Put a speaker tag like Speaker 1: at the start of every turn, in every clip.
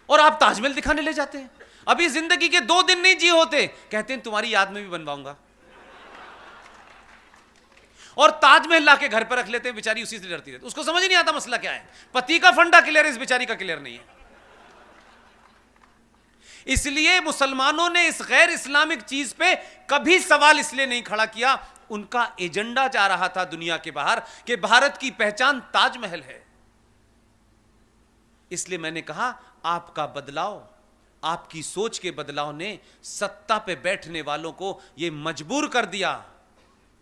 Speaker 1: और आप ताजमहल दिखाने ले जाते हैं। अभी जिंदगी के 2 दिन नहीं जी होते, कहते हैं तुम्हारी याद में भी बनवाऊंगा, और ताजमहल ला के घर पर रख लेते हैं। बेचारी उसी से डरती रहती, उसको समझ नहीं आता मसला क्या है। पति का फंडा क्लियर है, इस बेचारी का क्लियर नहीं है। इसलिए मुसलमानों ने इस गैर इस्लामिक चीज पे कभी सवाल इसलिए नहीं खड़ा किया, उनका एजेंडा जा रहा था दुनिया के बाहर कि भारत की पहचान ताजमहल है। इसलिए मैंने कहा आपका बदलाव, आपकी सोच के बदलाव ने सत्ता पे बैठने वालों को यह मजबूर कर दिया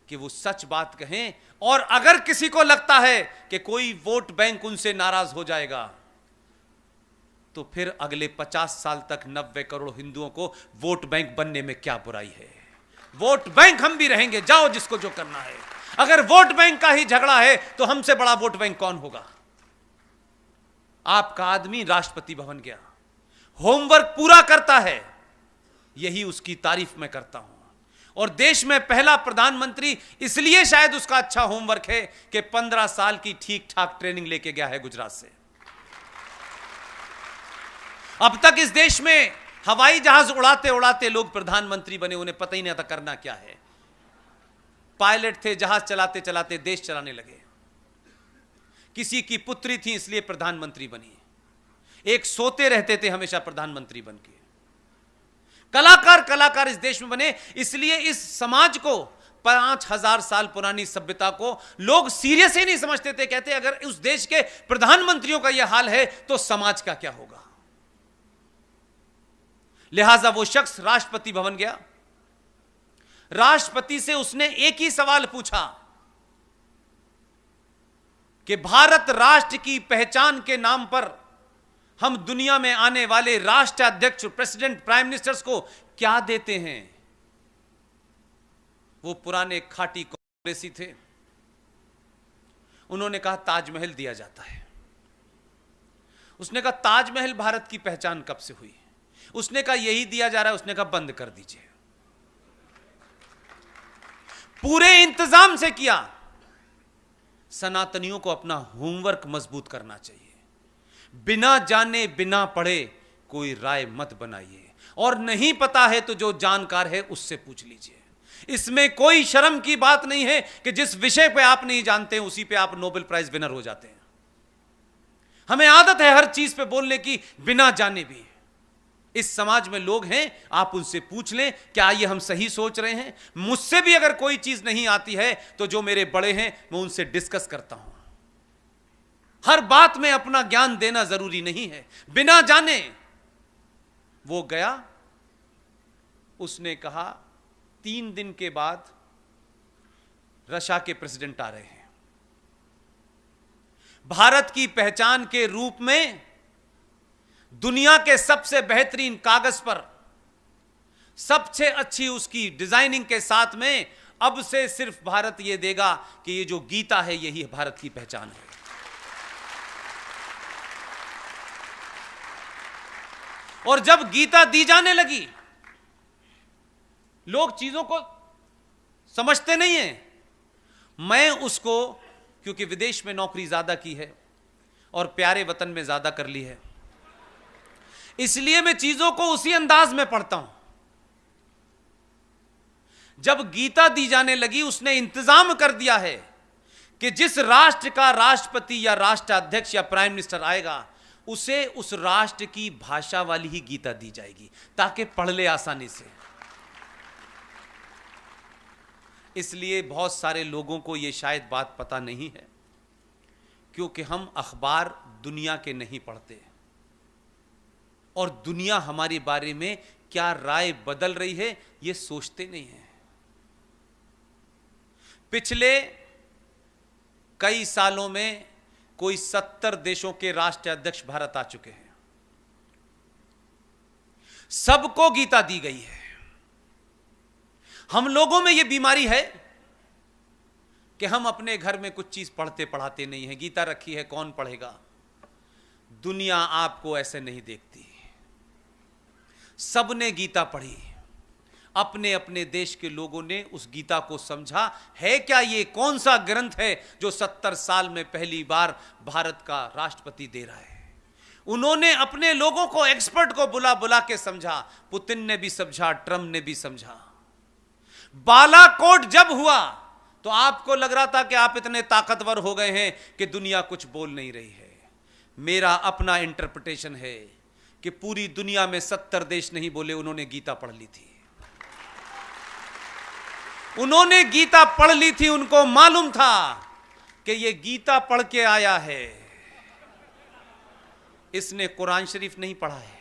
Speaker 1: कि वो सच बात कहें, और अगर किसी को लगता है कि कोई वोट बैंक उनसे नाराज हो जाएगा तो फिर अगले 50 साल तक 90 करोड़ हिंदुओं को वोट बैंक बनने में क्या बुराई है। वोट बैंक हम भी रहेंगे, जाओ जिसको जो करना है। अगर वोट बैंक का ही झगड़ा है तो हमसे बड़ा वोट बैंक कौन होगा। आपका आदमी राष्ट्रपति भवन गया, होमवर्क पूरा करता है, यही उसकी तारीफ मैं करता हूं। और देश में पहला प्रधानमंत्री इसलिए शायद उसका अच्छा होमवर्क है कि 15 साल की ठीक ठाक ट्रेनिंग लेके गया है गुजरात से। अब तक इस देश में हवाई जहाज उड़ाते उड़ाते लोग प्रधानमंत्री बने, उन्हें पता ही नहीं था करना क्या है। पायलट थे, जहाज चलाते चलाते देश चलाने लगे। किसी की पुत्री थी इसलिए प्रधानमंत्री बनी, एक सोते रहते थे हमेशा प्रधानमंत्री बन के। कलाकार इस देश में बने, इसलिए इस समाज को 5000 साल पुरानी सभ्यता को लोग सीरियस ही नहीं समझते थे। कहते अगर उस देश के प्रधानमंत्रियों का यह हाल है तो समाज का क्या होगा। लिहाजा वो शख्स राष्ट्रपति भवन गया, राष्ट्रपति से उसने एक ही सवाल पूछा कि भारत राष्ट्र की पहचान के नाम पर हम दुनिया में आने वाले राष्ट्राध्यक्ष, प्रेसिडेंट, प्राइम मिनिस्टर्स को क्या देते हैं। वो पुराने खाटी कांग्रेसी थे, उन्होंने कहा ताजमहल दिया जाता है। उसने कहा ताजमहल भारत की पहचान कब से हुई। उसने कहा यही दिया जा रहा है। उसने कहा बंद कर दीजिए। पूरे इंतजाम से किया। सनातनियों को अपना होमवर्क मजबूत करना चाहिए। बिना जाने बिना पढ़े कोई राय मत बनाइए, और नहीं पता है तो जो जानकार है उससे पूछ लीजिए। इसमें कोई शर्म की बात नहीं है कि जिस विषय पे आप नहीं जानते उसी पे आप नोबेल प्राइज विनर हो जाते हैं। हमें आदत है हर चीज पे बोलने की बिना जाने भी। इस समाज में लोग हैं, आप उनसे पूछ लें क्या ये हम सही सोच रहे हैं। मुझसे भी अगर कोई चीज नहीं आती है तो जो मेरे बड़े हैं मैं उनसे डिस्कस करता हूं। हर बात में अपना ज्ञान देना जरूरी नहीं है बिना जाने। वो गया, उसने कहा 3 दिन के बाद रशिया के प्रेसिडेंट आ रहे हैं। भारत की पहचान के रूप में दुनिया के सबसे बेहतरीन कागज पर सबसे अच्छी उसकी डिजाइनिंग के साथ में अब से सिर्फ भारत यह देगा कि ये जो गीता है यही भारत की पहचान है। और जब गीता दी जाने लगी, लोग चीजों को समझते नहीं हैं। मैं उसको, क्योंकि विदेश में नौकरी ज्यादा की है और प्यारे वतन में ज्यादा कर ली है, इसलिए मैं चीजों को उसी अंदाज में पढ़ता हूं। जब गीता दी जाने लगी, उसने इंतजाम कर दिया है कि जिस राष्ट्र का राष्ट्रपति या राष्ट्राध्यक्ष या प्राइम मिनिस्टर आएगा उसे उस राष्ट्र की भाषा वाली ही गीता दी जाएगी ताकि पढ़ ले आसानी से। इसलिए बहुत सारे लोगों को यह शायद बात पता नहीं है, क्योंकि हम अखबार दुनिया के नहीं पढ़ते और दुनिया हमारे बारे में क्या राय बदल रही है यह सोचते नहीं है। पिछले कई सालों में कोई 70 देशों के राष्ट्राध्यक्ष भारत आ चुके हैं। सबको गीता दी गई है। हम लोगों में यह बीमारी है कि हम अपने घर में कुछ चीज पढ़ते पढ़ाते नहीं है। गीता रखी है, कौन पढ़ेगा। दुनिया आपको ऐसे नहीं देखती। सबने गीता पढ़ी, अपने अपने देश के लोगों ने उस गीता को समझा। है क्या ये कौन सा ग्रंथ है जो 70 साल में पहली बार भारत का राष्ट्रपति दे रहा है। उन्होंने अपने लोगों को, एक्सपर्ट को बुला बुला के समझा। पुतिन ने भी समझा, ट्रंप ने भी समझा। बालाकोट जब हुआ तो आपको लग रहा था कि आप इतने ताकतवर हो गए हैं कि दुनिया कुछ बोल नहीं रही है। मेरा अपना इंटरप्रिटेशन है कि पूरी दुनिया में 70 देश नहीं बोले, उन्होंने गीता पढ़ ली थी। उन्होंने गीता पढ़ ली थी, उनको मालूम था कि ये गीता पढ़ के आया है, इसने कुरान शरीफ नहीं पढ़ा है।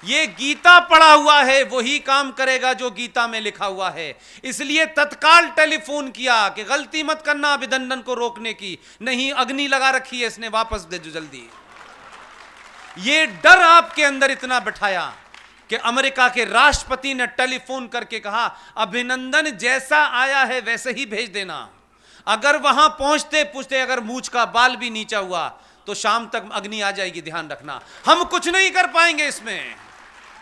Speaker 1: ये गीता पढ़ा हुआ है, वही काम करेगा जो गीता में लिखा हुआ है। इसलिए तत्काल टेलीफोन किया कि गलती मत करना अभिनंदन को रोकने की, नहीं अग्नि लगा रखी है इसने, वापस दे जो जल्दी। ये डर आपके अंदर इतना बिठाया कि अमेरिका के राष्ट्रपति ने टेलीफोन करके कहा अभिनंदन जैसा आया है वैसे ही भेज देना। अगर वहां पहुंचते पूछते अगर मूंछ का बाल भी नीचा हुआ तो शाम तक अग्नि आ जाएगी, ध्यान रखना। हम कुछ नहीं कर पाएंगे इसमें,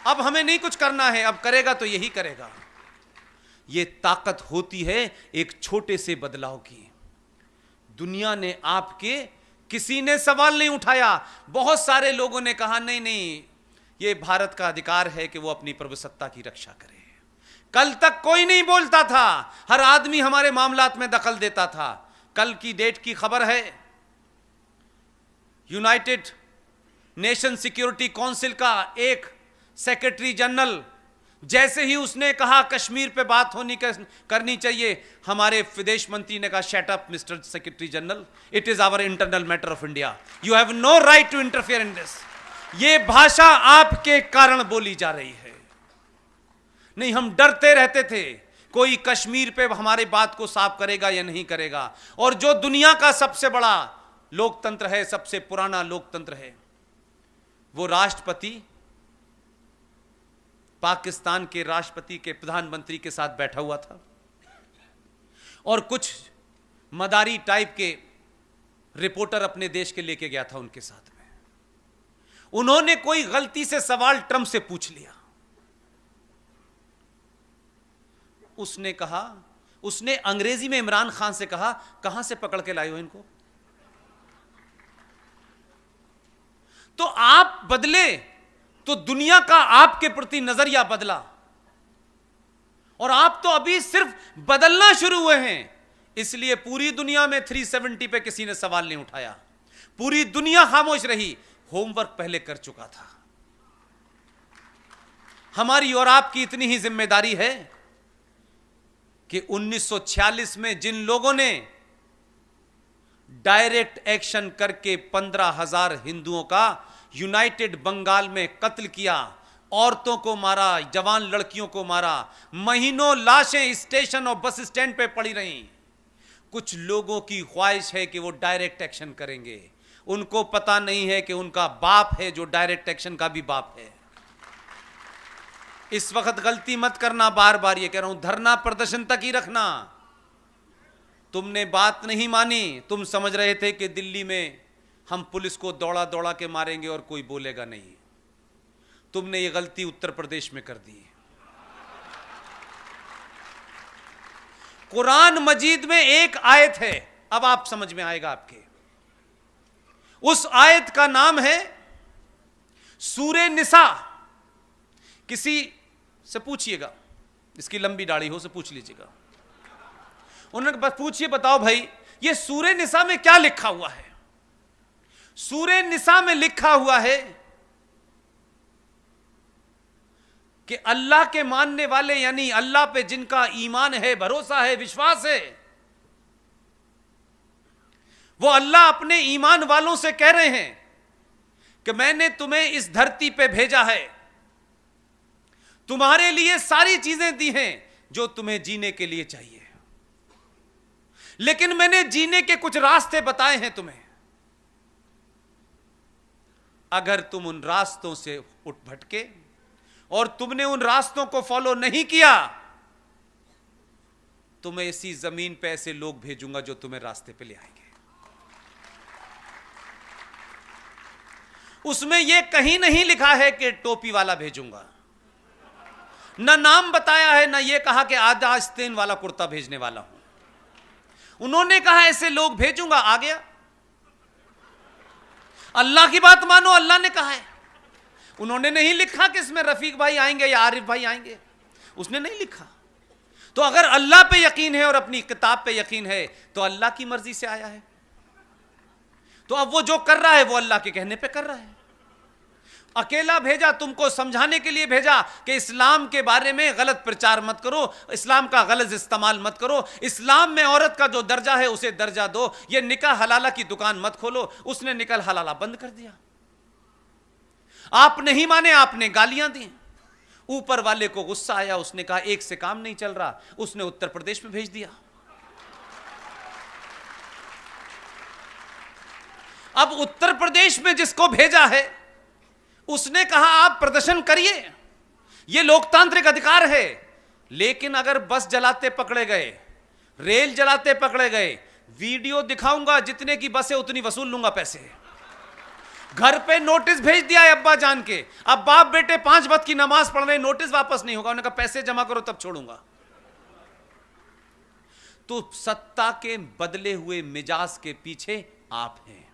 Speaker 1: अब हमें नहीं कुछ करना है, अब करेगा तो यही करेगा। यह ताकत होती है एक छोटे से बदलाव की। दुनिया ने आपके, किसी ने सवाल नहीं उठाया। बहुत सारे लोगों ने कहा नहीं नहीं, यह भारत का अधिकार है कि वो अपनी प्रभुसत्ता की रक्षा करे। कल तक कोई नहीं बोलता था, हर आदमी हमारे मामलात में दखल देता था। कल की डेट की खबर है, यूनाइटेड नेशन सिक्योरिटी काउंसिल का एक सेक्रेटरी जनरल, जैसे ही उसने कहा कश्मीर पे बात करनी चाहिए, हमारे विदेश मंत्री ने कहा shut up mister secretary general, it is our internal matter of India, you have no right to interfere in this. ये भाषा आपके कारण बोली जा रही है। नहीं, हम डरते रहते थे कोई कश्मीर पे हमारी बात को साफ करेगा या नहीं करेगा। और जो दुनिया का सबसे बड़ा लोकतंत्र है, सबसे पुराना लोकतंत्र है, वो राष्ट्रपति पाकिस्तान के राष्ट्रपति के प्रधानमंत्री के साथ बैठा हुआ था और कुछ मदारी टाइप के रिपोर्टर अपने देश के लेके गया था उनके साथ में। उन्होंने कोई गलती से सवाल ट्रंप से पूछ लिया। उसने कहा, उसने अंग्रेजी में इमरान खान से कहा कहां से पकड़ के लाए हो इनको। तो आप बदले तो दुनिया का आपके प्रति नजरिया बदला, और आप तो अभी सिर्फ बदलना शुरू हुए हैं। इसलिए पूरी दुनिया में 370 पे किसी ने सवाल नहीं उठाया, पूरी दुनिया खामोश रही। होमवर्क पहले कर चुका था। हमारी और आपकी इतनी ही जिम्मेदारी है कि 1946 में जिन लोगों ने डायरेक्ट एक्शन करके 15,000 हिंदुओं का यूनाइटेड बंगाल में कत्ल किया, औरतों को मारा, जवान लड़कियों को मारा, महीनों लाशें स्टेशन और बस स्टैंड पे पड़ी रहीं। कुछ लोगों की ख्वाहिश है कि वो डायरेक्ट एक्शन करेंगे, उनको पता नहीं है कि उनका बाप है जो डायरेक्ट एक्शन का भी बाप है। इस वक्त गलती मत करना, बार बार ये कह रहा हूं, धरना प्रदर्शन तक ही रखना। तुमने बात नहीं मानी, तुम समझ रहे थे कि दिल्ली में हम पुलिस को दौड़ा दौड़ा के मारेंगे और कोई बोलेगा नहीं। तुमने ये गलती उत्तर प्रदेश में कर दी। कुरान मजीद में एक आयत है, अब आप समझ में आएगा आपके। उस आयत का नाम है सूरे निसा। किसी से पूछिएगा, इसकी लंबी दाढ़ी हो से पूछ लीजिएगा, उन्होंने बस पूछिए बताओ भाई ये सूरे निसा में क्या लिखा हुआ है। सूरे निसा में लिखा हुआ है कि अल्लाह के मानने वाले, यानी अल्लाह पे जिनका ईमान है, भरोसा है, विश्वास है, वो अल्लाह अपने ईमान वालों से कह रहे हैं कि मैंने तुम्हें इस धरती पे भेजा है, तुम्हारे लिए सारी चीजें दी हैं जो तुम्हें जीने के लिए चाहिए, लेकिन मैंने जीने के कुछ रास्ते बताए हैं तुम्हें। अगर तुम उन रास्तों से उठ भटके और तुमने उन रास्तों को फॉलो नहीं किया तो मैं इसी जमीन पे ऐसे लोग भेजूंगा जो तुम्हें रास्ते पे ले आएंगे। उसमें यह कहीं नहीं लिखा है कि टोपी वाला भेजूंगा, ना नाम बताया है, ना यह कहा कि आधा आस्तीन वाला कुर्ता भेजने वाला हूं। उन्होंने कहा ऐसे लोग भेजूंगा, आ गया। अल्लाह की बात मानो, अल्लाह ने कहा है। उन्होंने नहीं लिखा कि इसमें रफीक भाई आएंगे या आरिफ भाई आएंगे, उसने नहीं लिखा। तो अगर अल्लाह पे यकीन है और अपनी किताब पे यकीन है तो अल्लाह की मर्जी से आया है। तो अब वो जो कर रहा है वो अल्लाह के कहने पे कर रहा है। अकेला भेजा, तुमको समझाने के लिए भेजा कि इस्लाम के बारे में गलत प्रचार मत करो, इस्लाम का गलत इस्तेमाल मत करो, इस्लाम में औरत का जो दर्जा है उसे दर्जा दो, ये निकाह हलाला की दुकान मत खोलो। उसने निकाह हलाला बंद कर दिया। आप नहीं माने, आपने गालियां दी। ऊपर वाले को गुस्सा आया, उसने कहा एक से काम नहीं चल रहा, उसने उत्तर प्रदेश में भेज दिया। अब उत्तर प्रदेश में जिसको भेजा है उसने कहा आप प्रदर्शन करिए, यह लोकतांत्रिक अधिकार है। लेकिन अगर बस जलाते पकड़े गए, रेल जलाते पकड़े गए, वीडियो दिखाऊंगा, जितने की बस है उतनी वसूल लूंगा पैसे। घर पे नोटिस भेज दिया है अब्बा जान के, अब बाप बेटे 5 वक्त की नमाज पढ़ रहे, नोटिस वापस नहीं होगा। उन्होंने कहा पैसे जमा करो तब छोड़ूंगा। तो सत्ता के बदले हुए मिजाज के पीछे आप हैं।